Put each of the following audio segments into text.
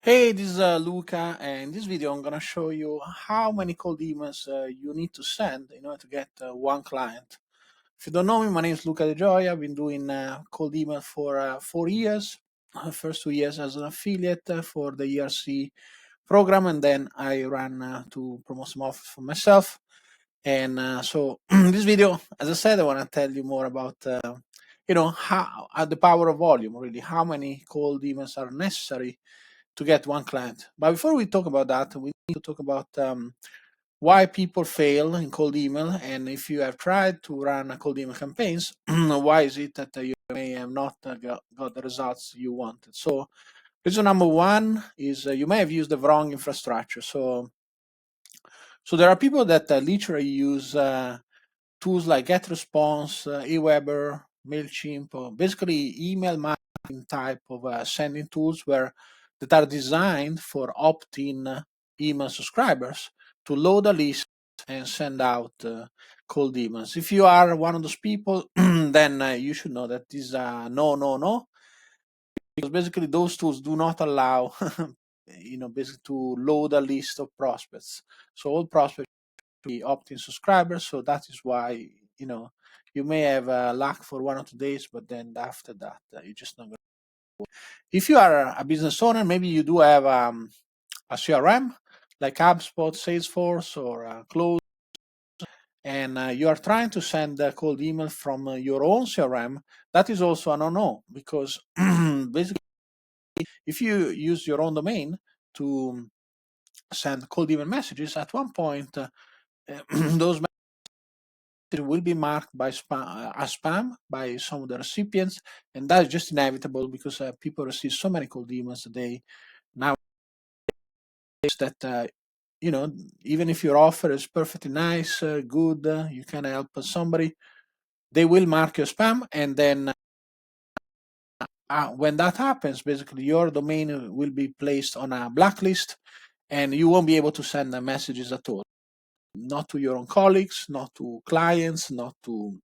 Hey, this is Luca, and in this video I'm gonna show you how many cold emails you need to send in order to get one client. If you don't know me, my name is Luca De Gioia. I've been doing cold email for 4 years. First 2 years as an affiliate for the ERC program, and then I ran to promote some offers for myself. And so, in this video, as I said, I want to tell you more about how the power of volume. Really, how many cold emails are necessary to get one client. But before we talk about that, we need to talk about why people fail in cold email, and if you have tried to run cold email campaigns, why is it that you may have not got the results you wanted. So reason number one is you may have used the wrong infrastructure. So there are people that literally use tools like GetResponse, Aweber, MailChimp, or basically email marketing type of sending tools that are designed for opt-in email subscribers to load a list and send out cold emails. If you are one of those people, then you should know that this is a no, because basically those tools do not allow, basically to load a list of prospects. So all prospects be opt-in subscribers. So that is why you may have luck for 1 or 2 days, but then after that you're just not going. If you are a business owner, maybe you do have a CRM like HubSpot, Salesforce, or Close, and you are trying to send a cold email from your own CRM. That is also a no-no, because basically, if you use your own domain to send cold email messages, at one point those will be marked by as spam by some of the recipients, and that's just inevitable because people receive so many cold emails a day nowadays that even if your offer is perfectly nice, good, you can help somebody, they will mark you spam, and then when that happens, basically your domain will be placed on a blacklist, and you won't be able to send messages at all, not to your own colleagues, not to clients, not to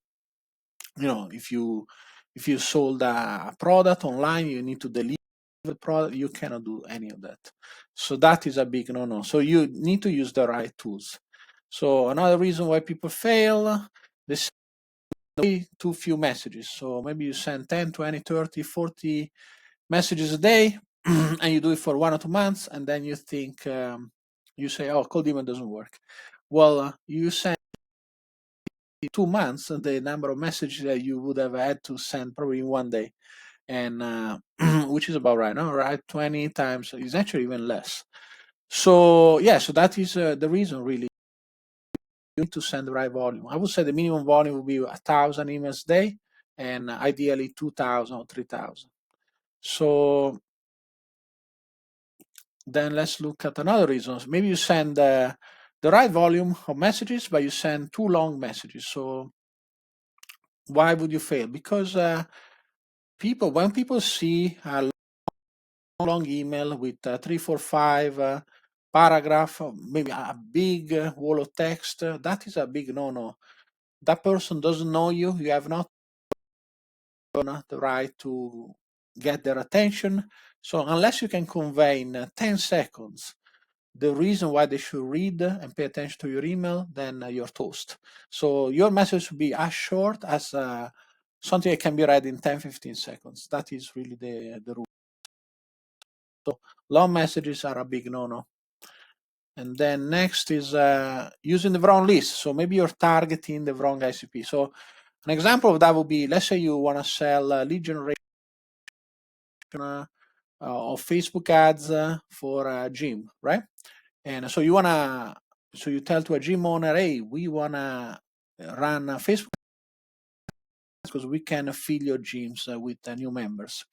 if you sold a product online, you need to deliver the product. You cannot do any of that. So that is a big no-no. So you need to use the right tools. So another reason why people fail, they send too few messages. So maybe you send 10, 20, 30, 40 messages a day, and you do it for 1 or 2 months, and then you think, you say, oh, cold email doesn't work. Well, you send 2 months the number of messages that you would have had to send probably in one day, and which is about right now, right? 20 times is actually even less. So yeah, so that is the reason really you need to send the right volume. I would say the minimum volume would be 1,000 emails a day, and ideally 2,000 or 3,000. So then let's look at another reason. Maybe you send the right volume of messages, but you send too long messages. So why would you fail? Because when people see a long email with 3, 4, 5 paragraph, maybe a big wall of text, that is a big no-no. That person doesn't know you. You have not done the right to get their attention. So unless you can convey in 10 seconds the reason why they should read and pay attention to your email, then you're toast. So your message should be as short as something that can be read in 10, 15 seconds. That is really the rule. So long messages are a big no-no. And then next is using the wrong list. So maybe you're targeting the wrong ICP. So an example of that would be, let's say you want to sell lead generation of Facebook ads for a gym, right? And so you tell to a gym owner, hey, we want to run Facebook because we can fill your gyms with new members.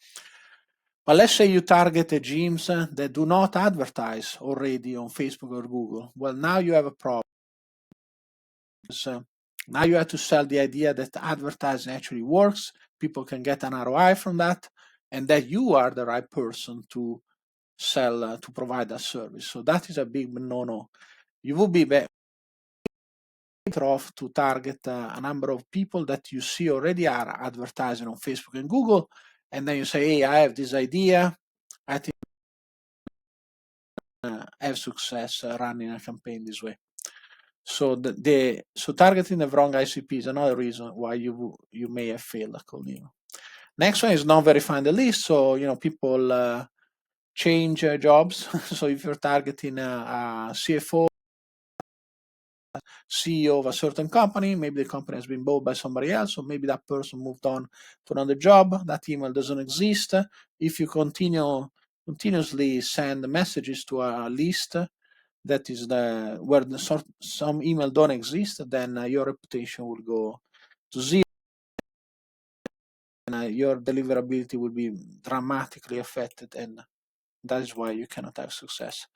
But let's say you target the gyms that do not advertise already on Facebook or Google. Well, now you have a problem. Now you have to sell the idea that advertising actually works, people can get an ROI from that, and that you are the right person to sell, to provide that service. So that is a big no-no. You would be better off to target a number of people that you see already are advertising on Facebook and Google, and then you say, hey, I have this idea, I think have success running a campaign this way. So so targeting the wrong ICP is another reason why you may have failed a cold email. Next one is not verifying the list. So people change jobs. So if you're targeting a CFO, CEO of a certain company, maybe the company has been bought by somebody else, or maybe that person moved on to another job, that email doesn't exist. If you continuously send messages to a list that is where some email don't exist, then your reputation will go to zero, and your deliverability will be dramatically affected, and that is why you cannot have success.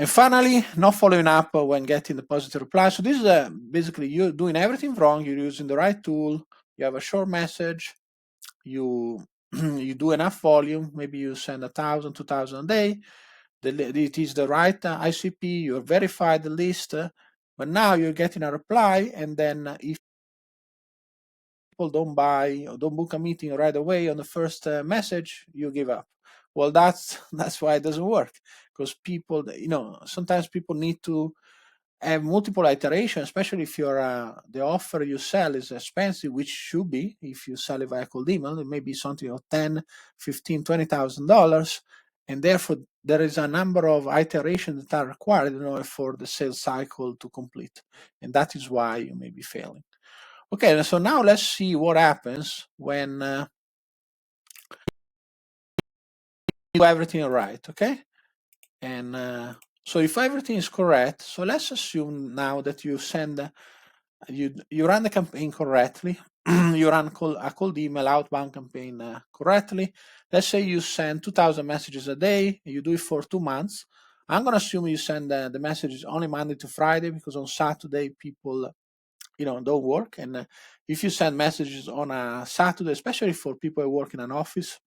And finally, not following up when getting the positive reply. So this is basically you doing everything wrong. You're using the right tool. You have a short message. You you do enough volume. Maybe you send 1,000, 2,000 a day. It is the right ICP. You verified the list, but now you're getting a reply, and then if people don't buy or don't book a meeting right away on the first message, you give up. Well, that's why it doesn't work, because people, sometimes people need to have multiple iterations, especially if the offer you sell is expensive, which should be if you sell it via cold email. It may be something of $10,000, $15,000, $20,000, and therefore there is a number of iterations that are required in order for the sales cycle to complete, and that is why you may be failing. Okay, so now let's see what happens when you do everything right. Okay, and so if everything is correct, so let's assume now that you send you run the campaign correctly. You run a cold email outbound campaign correctly. Let's say you send 2,000 messages a day. You do it for 2 months. I'm going to assume you send the messages only Monday to Friday, because on Saturday people don't work. And if you send messages on a Saturday, especially for people who work in an office,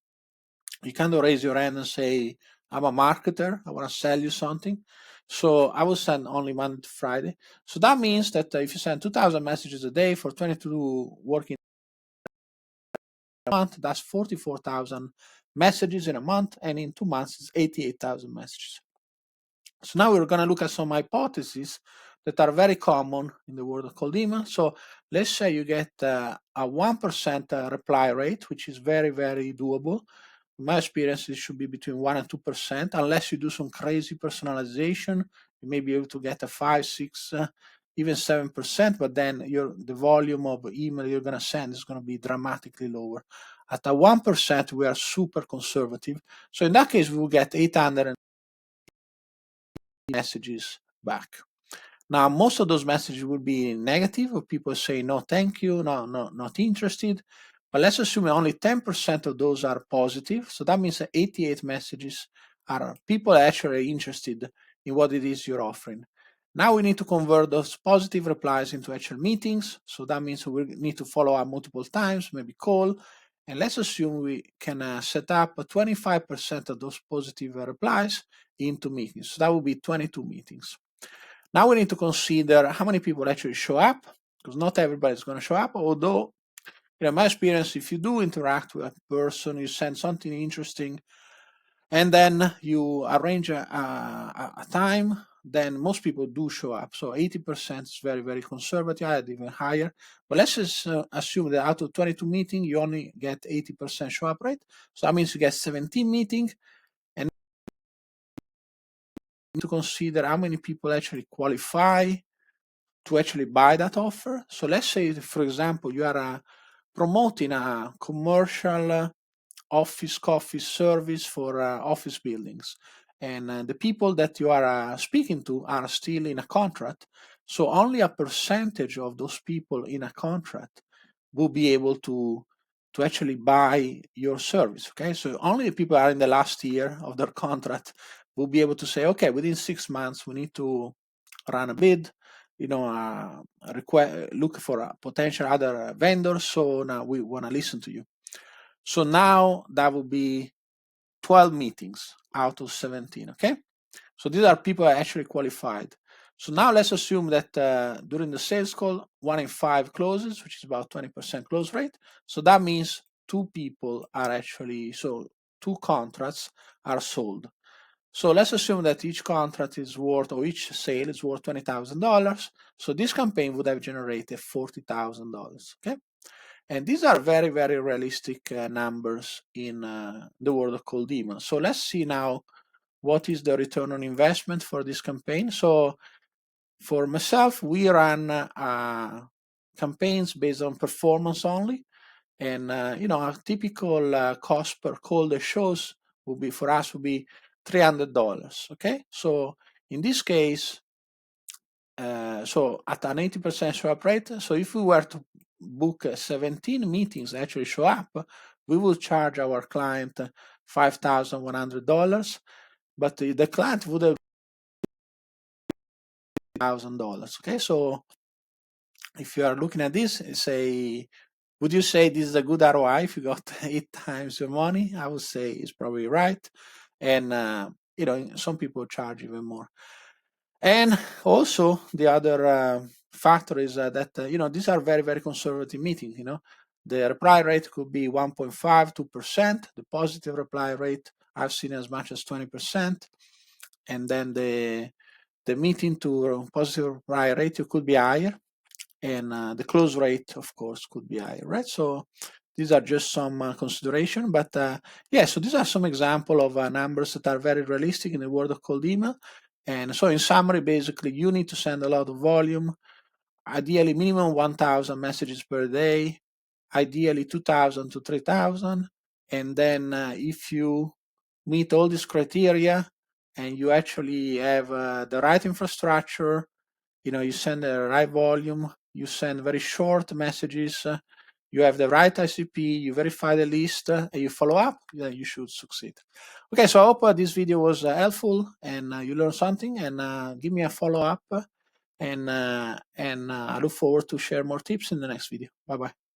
you kind of raise your hand and say, I'm a marketer, I want to sell you something. So I will send only Monday to Friday. So that means that if you send 2,000 messages a day for 22 working a month, that's 44,000 messages in a month, and in 2 months it's 88,000 messages. So now we're going to look at some hypotheses that are very common in the world of cold email. So let's say you get a 1% reply rate, which is very, very doable. In my experience, it should be between 1 and 2%, unless you do some crazy personalization. You may be able to get a 5, 6, even 7%, but then the volume of email you're going to send is going to be dramatically lower. At a 1%, we are super conservative. So in that case, we will get 800 messages back. Now, most of those messages will be negative, or people say, no, thank you, no, not interested. But let's assume only 10% of those are positive. So that means that 88 messages are people actually interested in what it is you're offering. Now we need to convert those positive replies into actual meetings. So that means we need to follow up multiple times, maybe call. And let's assume we can set up 25% of those positive replies into meetings. So that will be 22 meetings. Now we need to consider how many people actually show up, because not everybody is going to show up. Although, in my experience, if you do interact with a person, you send something interesting, and then you arrange a time, then most people do show up. So 80% is very, very conservative. I had even higher. But let's just assume that out of 22 meetings, you only get 80% show up rate. So that means you get 17 meetings. And to consider how many people actually qualify to actually buy that offer. So let's say, for example, you are promoting a commercial office coffee service for office buildings, and the people that you are speaking to are still in a contract. So only a percentage of those people in a contract will be able to actually buy your service. Okay, so only the people are in the last year of their contract will be able to say, okay, within 6 months we need to run a bid, look for a potential other vendors. So now we want to listen to you. So now that will be 12 meetings out of 17. Okay, so these are people actually qualified. So now let's assume that during the sales call, 1 in 5 closes, which is about 20% close rate. So that means 2 people are actually, so 2 contracts are sold. So let's assume that each contract is worth, or each sale is worth $20,000. So this campaign would have generated $40,000. Okay, and these are very, very realistic numbers in the world of cold email. So let's see now what is the return on investment for this campaign. So for myself, we run campaigns based on performance only, and a typical cost per call that shows would be for us would be $300. Okay, so in this case, so at an 80% show up rate, so if we were to book 17 meetings that actually show up, we will charge our client $5,100, but the client would have $1,000. Okay, so if you are looking at this, would you say this is a good ROI if you got 8 times your money? I would say it's probably right, and some people charge even more. And also the other factor is that these are very, very conservative meetings. The reply rate could be 1.5, 2%. The positive reply rate I've seen as much as 20%, and then the meeting to positive reply rate could be higher, and the close rate, of course, could be higher, right? So these are just some consideration, but yeah, so these are some example of numbers that are very realistic in the world of cold email. And so in summary, basically, you need to send a lot of volume, ideally minimum 1,000 messages per day, ideally 2,000 to 3,000. And then if you meet all these criteria and you actually have the right infrastructure, you send the right volume, you send very short messages, you have the right ICP, you verify the list, and you follow up, then you should succeed. Okay, so I hope this video was helpful and you learned something, and give me a follow up, and I look forward to share more tips in the next video. Bye bye.